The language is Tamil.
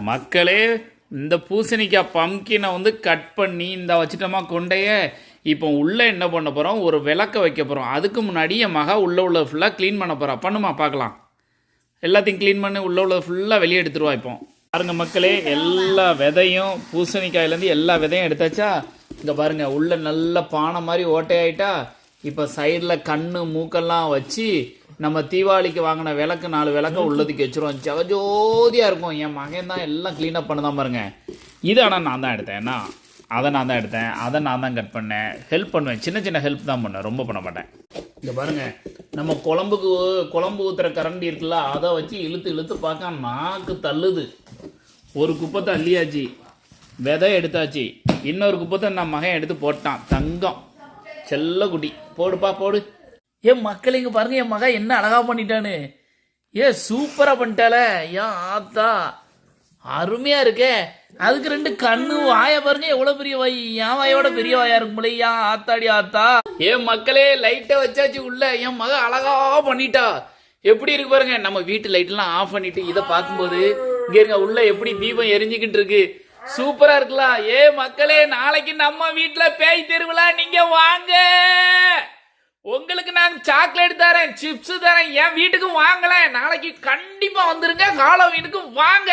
மக்களே, இந்த பூசணிக்காய் பம்கினை வந்து கட் பண்ணி இந்த வச்சுட்டோமா கொண்டைய. இப்போ உள்ளே என்ன பண்ண போகிறோம், ஒரு விளக்க வைக்க போகிறோம். அதுக்கு முன்னாடி என் மகா உள்ள ஃபுல்லாக க்ளீன் பண்ண போகிறா. பண்ணுமா பார்க்கலாம். எல்லாத்தையும் க்ளீன் பண்ணி உள்ள ஃபுல்லாக வெளியே எடுத்துருவா. இப்போ பாருங்க மக்களே, எல்லா விதையும் பூசணிக்காயிலேருந்து எல்லா விதையும் எடுத்தாச்சா. இங்கே பாருங்கள், உள்ள நல்ல பானை மாதிரி ஓட்டையாயிட்டா. இப்போ சைடில் கண்ணு மூக்கெல்லாம் வச்சு நம்ம தீபாவளிக்கு வாங்கின விளக்கு 4 விளக்க உள்ளதுக்கு வச்சுருவோம். ஜகஜோதியாக இருக்கும். என் மகன் தான் எல்லாம் க்ளீனப் பண்ண தான் பாருங்க. இது ஆனால் நான் தான் எடுத்தேன். அதை நான் தான் எடுத்தேன். அதை நான் தான் கட் பண்ணேன். ஹெல்ப் பண்ணுவேன், சின்ன சின்ன ஹெல்ப் தான் பண்ணேன், ரொம்ப பண்ண மாட்டேன். இங்கே பாருங்கள், நம்ம குழம்பு ஊற்றுற கரண்டி இருக்குல்ல, அதை வச்சு இழுத்து பார்க்க நாக்கு தள்ளுது. ஒரு குப்பத்தை அள்ளியாச்சு, விதை எடுத்தாச்சு. இன்னொரு குப்பத்தை நான் மகன் எடுத்து போட்டான். தங்கம் செல்ல குட்டி, போடுப்பா போடு. என் மக்கள் இங்கே பாருங்க, என் மகன் என்ன அழகா பண்ணிட்டான்னு. சூப்பரா பண்ணிட்டால. ஏன் ஆத்தா, அருமையா இருக்கே. அதுக்கு 2 கண்ணு, வாய பாருங்க எவ்வளவு பெரிய வாய். என் வாயோட பெரிய வாயா இருக்கும்ல. ஏன் ஆத்தாடி ஆத்தா. என் மக்களே, லைட்டை வச்சாச்சு உள்ள. என் மகன் அழகா பண்ணிட்டா. எப்படி இருக்கு பாருங்க. நம்ம வீட்டு லைட்லாம் ஆஃப் பண்ணிட்டு இதை பார்க்கும்போது இங்க இருங்க, உள்ள எப்படி தீபம் எரிஞ்சுக்கிட்டு இருக்கு. சூப்பரா இருக்கலாம். மக்களே, நாளைக்கு நம்ம வீட்டுல பேய் திருவிழா. நீங்க வாங்க, உங்களுக்கு நான் சாக்லேட் தரேன், சிப்ஸ் தரேன். என் வீட்டுக்கு வாங்கல, நாளைக்கு கண்டிப்பா வந்துருங்க. ஹாலோவீனுக்கு வாங்க.